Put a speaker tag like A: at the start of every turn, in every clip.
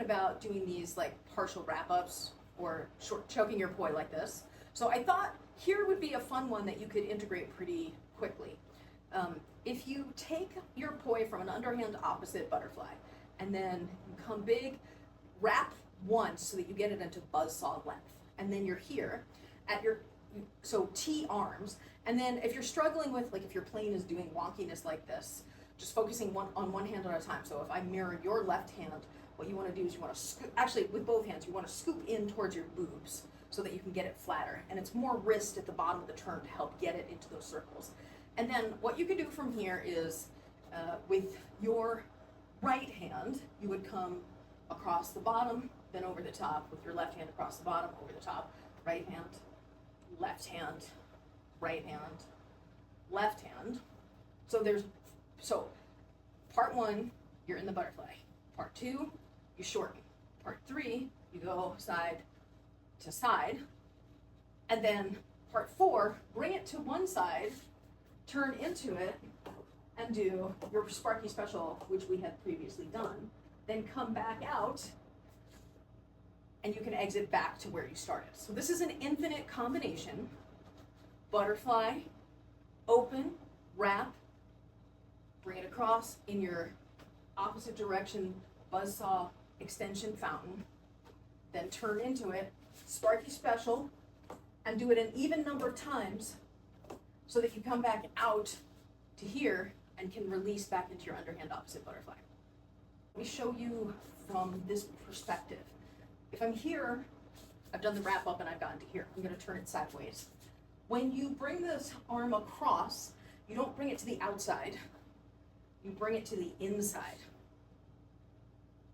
A: about doing these like partial wrap-ups or short choking your poi like this. So I thought here would be a fun one that you could integrate pretty quickly. If you take your poi from an underhand opposite butterfly, and then you come big, wrap once so that you get it into buzzsaw length, and then you're here at your, so T arms, and then if you're struggling with, like if your plane is doing wonkiness like this, just focusing on one hand at a time. So if I mirror your left hand, what you want to do is you want to scoop, actually with both hands, you want to scoop in towards your boobs so that you can get it flatter, and it's more wrist at the bottom of the turn to help get it into those circles. And then what you can do from here is, with your right hand, you would come across the bottom, then over the top, with your left hand across the bottom, over the top, right hand, left hand, right hand, left hand. So part one, you're in the butterfly. Part two, you shorten. Part three, you go side to side. And then part four, bring it to one side, turn into it, and do your Sparky special, which we had previously done. Then come back out, and you can exit back to where you started. So this is an infinite combination. Butterfly, open, wrap, bring it across in your opposite direction buzzsaw extension fountain, then turn into it, Sparky special, and do it an even number of times so that you come back out to here and can release back into your underhand opposite butterfly. Let me show you from this perspective. If I'm here, I've done the wrap up and I've gotten to here. I'm going to turn it sideways. When you bring this arm across, you don't bring it to the outside, you bring it to the inside,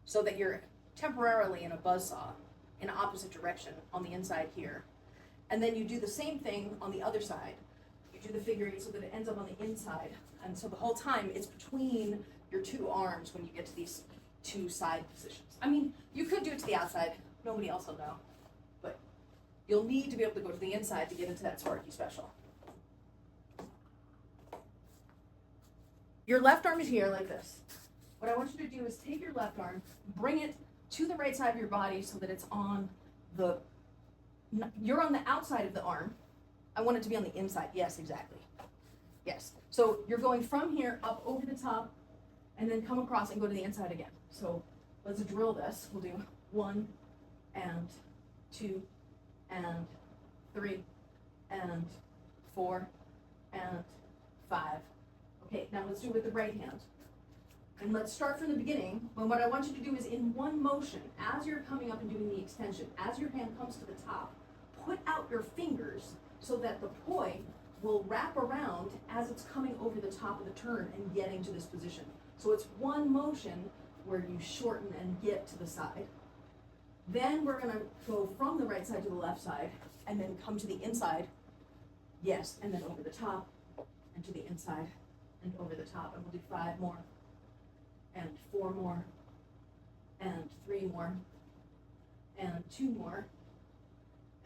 A: so that you're temporarily in a buzzsaw in opposite direction on the inside here. And then you do the same thing on the other side. You do the figure eight so that it ends up on the inside. And so the whole time it's between your two arms when you get to these two side positions. I mean, you could do it to the outside, nobody else will know, but you'll need to be able to go to the inside to get into that Sparky special. Your left arm is here like this. What I want you to do is take your left arm, bring it to the right side of your body so that it's on the, you're on the outside of the arm. I want it to be on the inside. Yes, exactly. Yes. So you're going from here up over the top and then come across and go to the inside again. So let's drill this. We'll do 1 and 2 and 3 and 4 and 5. Okay, now let's do it with the right hand. And let's start from the beginning. And what I want you to do is in one motion, as you're coming up and doing the extension, as your hand comes to the top, put out your fingers so that the poi will wrap around as it's coming over the top of the turn and getting to this position. So it's one motion where you shorten and get to the side. Then we're gonna go from the right side to the left side and then come to the inside. Yes, and then over the top and to the inside and over the top. And we'll do 5 more and 4 more and 3 more and 2 more.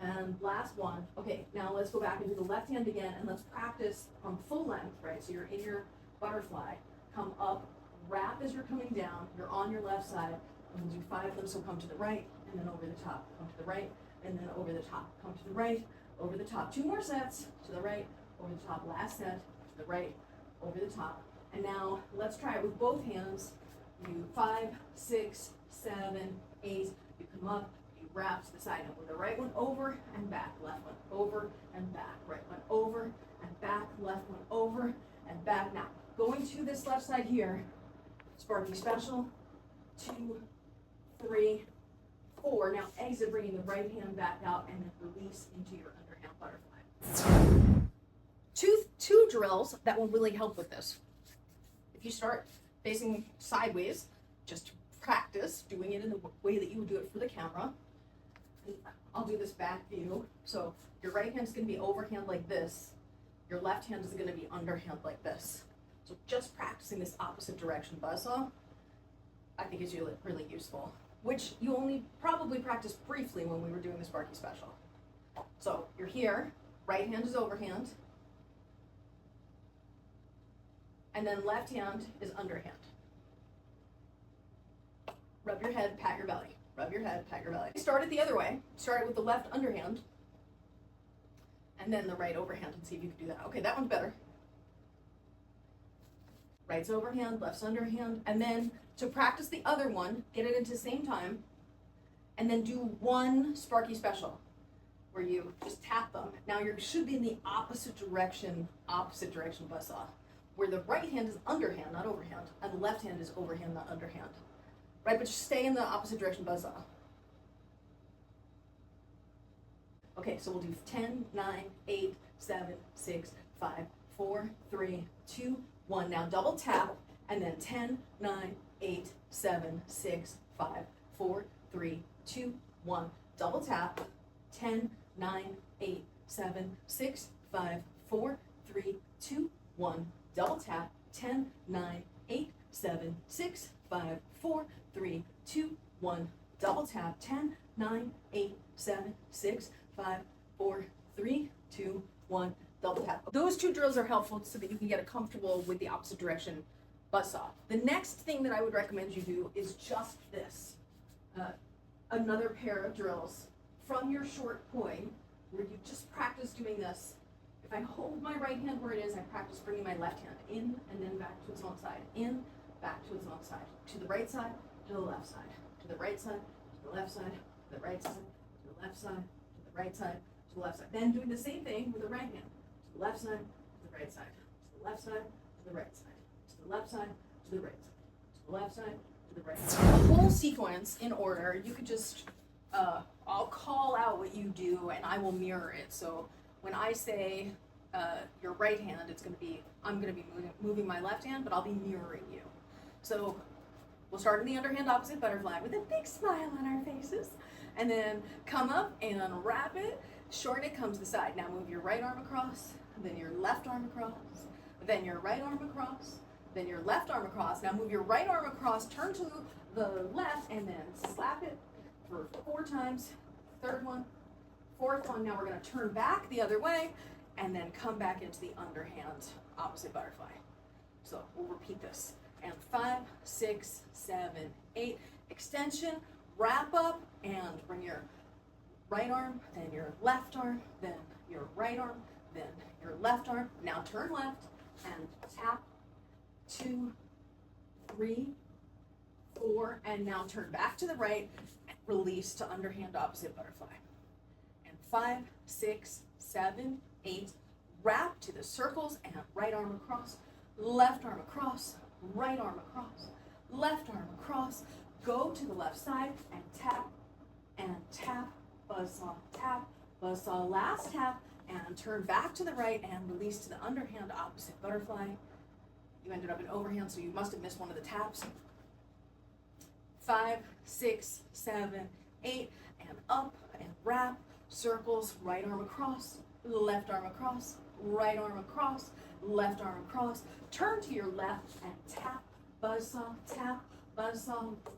A: And last one. Okay, now let's go back and do the left hand again, and let's practice from full length, right? So you're in your butterfly, come up, wrap as you're coming down, you're on your left side, and we'll do 5 of them, so come to the right, and then over the top, come to the right, and then over the top, come to the right, over the top. 2 more sets, to the right, over the top, last set, to the right, over the top. And now let's try it with both hands. You 5, 6, 7, 8, you come up, wrap to the side. Now with the right one over and back, left one over and back, right one over and back, left one over and back. Now going to this left side here, Sparky special, 2, 3, 4. Now exit, bringing the right hand back out and then release into your underhand butterfly. Two drills that will really help with this. If you start facing sideways, just practice doing it in the way that you would do it for the camera. I'll do this back view. So your right hand is going to be overhand like this. Your left hand is going to be underhand like this. So just practicing this opposite direction buzzsaw, I think is really useful, which you only probably practiced briefly when we were doing the Sparky special. So you're here, right hand is overhand, and then left hand is underhand. Rub your head, pat your belly. rub your head, pat your belly. Start it the other way. Start it with the left underhand, and then the right overhand, and see if you can do that. Okay, that one's better. Right's overhand, left's underhand, and then to practice the other one, get it into the same time, and then do one Sparky special, where you just tap them. Now you should be in the opposite direction buzzsaw, where the right hand is underhand, not overhand, and the left hand is overhand, not underhand. Right, but just stay in the opposite direction buzzsaw. Okay, so we'll do 10, 9, 8, 7, 6, 5, 4, 3, 2, 1. Now double tap, and then 10, 9, 8, 7, 6, 5, 4, 3, 2, 1. Double tap, 10, 9, 8, 7, 6, 5, 4, 3, 2, 1. Double tap, 10, 9, 8, 7, 6, 5, 4, 3, 2, 1. Double tap, 10, 9, 8, 7, 6, 5, 4, 3, 2, 1. Double tap. Those two drills are helpful so that you can get comfortable with the opposite direction buzzsaw. The next thing that I would recommend you do is just this. Another pair of drills from your short poi, where you just practice doing this. If I hold my right hand where it is, I practice bringing my left hand in and then back to its own side. In, back to its own side. To the right side, to the left side. To the right side, to the left side, to the right side, to the left side, to the right side, to the left side. Then doing the same thing with the right hand. To the left side, to the right side. To the left side, to the right side. To the left side, to the right side. To the left side, to the right side. The whole sequence in order. You could just, I'll call out what you do and I will mirror it. So when I say your right hand, it's going to be, I'm going to be moving my left hand, but I'll be mirroring you. So we'll start in the underhand opposite butterfly with a big smile on our faces, and then come up and wrap it, shorten it, comes to the side. Now move your right arm across, then your left arm across, then your right arm across, then your left arm across. Now move your right arm across, turn to the left, and then slap it for 4 times. Third one, fourth one. Now we're going to turn back the other way, and then come back into the underhand opposite butterfly. So we'll repeat this. And 5, 6, 7, 8. Extension, wrap up, and bring your right arm, then your left arm, then your right arm, then your left arm. Now turn left and tap. 2, 3, 4, and now turn back to the right and release to underhand opposite butterfly. And 5, 6, 7, 8. Wrap to the circles and right arm across, left arm across, right arm across, left arm across. Go to the left side and tap, buzzsaw, tap, buzzsaw, last tap, and turn back to the right and release to the underhand opposite butterfly. You ended up in overhand, so you must have missed one of the taps. 5, 6, 7, 8, and up and wrap, circles, right arm across, left arm across, right arm across, left arm across. Turn to your left and tap, buzzsaw,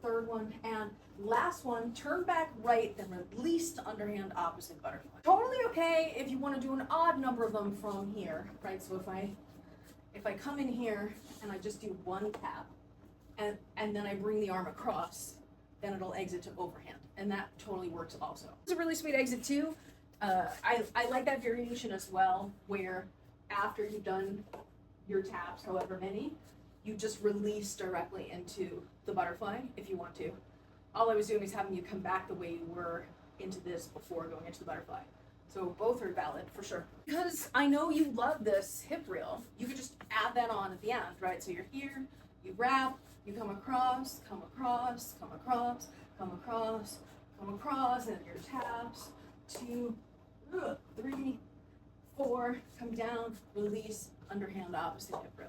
A: third one, and last one, turn back right, then release to underhand opposite butterfly. Totally okay if you want to do an odd number of them from here, right? So if I come in here and I just do one tap, and then I bring the arm across, then it'll exit to overhand, and that totally works also. It's a really sweet exit too. I like that variation as well, where after you've done your taps, however many, you just release directly into the butterfly if you want to. All I was doing was having you come back the way you were into this before going into the butterfly. So both are valid for sure. Because I know you love this hip reel, you could just add that on at the end, right? So you're here, you wrap, you come across, come across, come across, come across, come across, and your taps, 2, 3, 4, come down, release, underhand opposite hip reel.